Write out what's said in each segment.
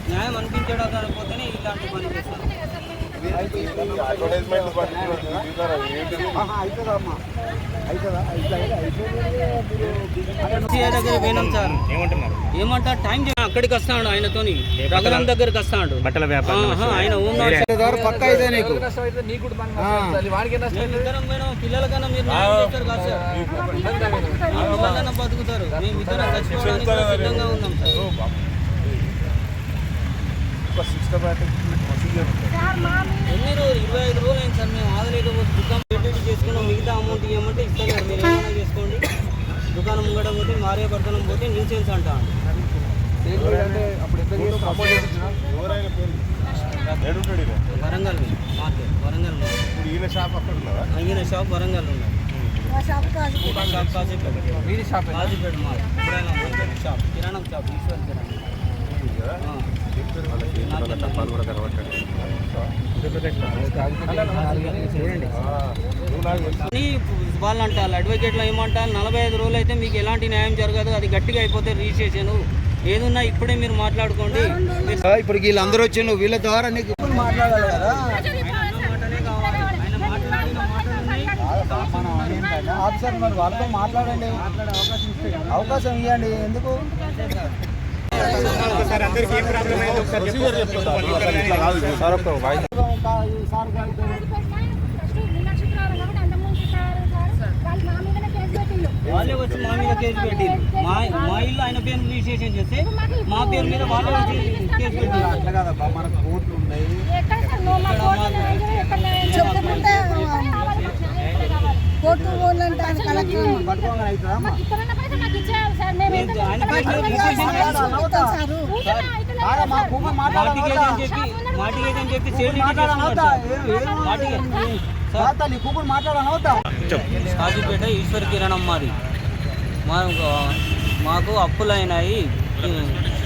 న్యాయం అనిపించడం కాకపోతేనే ఇలాంటి పని చేస్తాను. దగ్గర పోయినాం సార్, ఏమంటారు టైం అక్కడికి వస్తాడు, ఆయనతోని రఘురామ్ దగ్గరికి వస్తాడు, బట్టల వ్యాపారం ఆయన పక్క అయితే నీకు పిల్లల కన్నా మీరు బతుకుతారు. మేము ఇద్దరం చచ్చిపోవడానికి సిద్ధంగా ఉన్నాం సార్. ఎన్ని రోజులు 25 రోజులు అయింది సార్, మేము ఆగలేకపోతే దుకాణం పెట్టి చేసుకున్నాం. మిగతా అమౌంట్ ఇవ్వమంటే ఇస్తున్నారు, మీరు ఏమైనా చేసుకోండి. దుకాణం ముంగడ పోతే మారే భర్తనం పోతే న్యూసెన్స్ అంటా. వరంగల్ మార్కెట్, వరంగల్ ఈయన షాప్ వరంగల్ ఉన్నది. కాజీపేట షాప్ కిరాణం షాప్ ఈశ్వర్ కిరాణం. వాళ్ళు అంటారు అడ్వకేట్లో ఏమంటారు, 45 రోజులు అయితే మీకు ఎలాంటి న్యాయం జరగదు, అది గట్టిగా అయిపోతే రిజిస్ట్రేషన్ ఏదున్నా ఇప్పుడే మీరు మాట్లాడుకోండి. ఇప్పుడు వీళ్ళందరూ వచ్చి వీళ్ళ ద్వారా నీకు మాట్లాడాలి కదా. ఆఫీసర్ మరి వాళ్ళతో మాట్లాడండి, అవకాశం ఇవ్వండి. ఎందుకు అందరికీ ఏం ప్రాబ్లం అయింది ఒకసారి వాళ్ళే వచ్చి మా మీద కేసు పెట్టి మా ఇల్లు ఆయన పేరు రిజిస్ట్రేషన్ చేస్తే మా పేరు మీద వాళ్ళే వచ్చి కేసు పెట్టి. అట్లా కదబ్బా, మనకు కోర్టులు ఉన్నాయి. కాజీపేట ఈశ్వర్ కిరణం మాది. మాకు అప్పులైనాయి.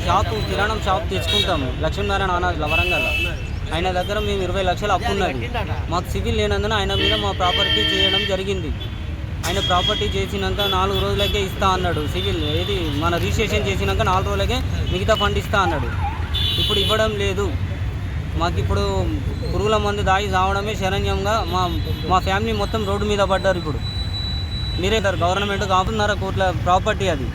షాపు కిరాణం షాప్ తెచ్చుకుంటాం లక్ష్మీనారాయణ అనాథ వరంగల్. ఆయన దగ్గర మేము 20 లక్షలు అప్పు ఉన్నది. మాకు సివిల్ లేనందున ఆయన మీద మా ప్రాపర్టీ చేయడం జరిగింది. ఆయన ప్రాపర్టీ చేసినాక 4 రోజులకే ఇస్తా అన్నాడు. సివిల్ ఏది మన రిజిస్ట్రేషన్ చేసినాక 4 రోజులకే మిగతా ఫండ్ ఇస్తా అన్నాడు. ఇప్పుడు ఇవ్వడం లేదు. మాకు ఇప్పుడు పురుగుల మందు దాగి రావడమే శరణ్యంగా మా ఫ్యామిలీ మొత్తం రోడ్డు మీద పడ్డారు. ఇప్పుడు మీరే గవర్నమెంట్ 1.5 కోట్ల ప్రాపర్టీ, అది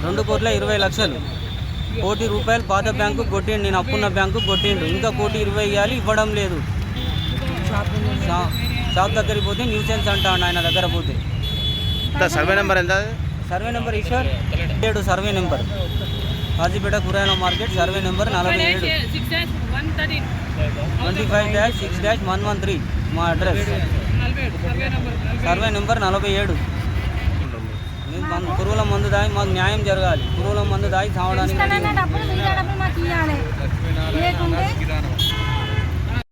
2,20 లక్షలు. 1 కోటి రూపాయలు పాత బ్యాంకు కొట్టిండు, నేను అప్పున్న బ్యాంకు కొట్టిండు. ఇంకా 1,20 ఇవ్వాలి, ఇవ్వడం లేదు. షాప్ దగ్గరికి పోతే న్యూసెన్స్ అంటాడు ఆయన దగ్గర పోతే. సర్వే నెంబర్ ఎంత? Survey number Eshwar 7 survey number, Kazipet కూరగాయల మార్కెట్, సర్వే నెంబర్ 47 25-6-113 మా అడ్రస్. Survey number 47. పురుగుల మందు దాగి మాకు న్యాయం జరగాలి. పురుగుల మందు దాగి చావడానికి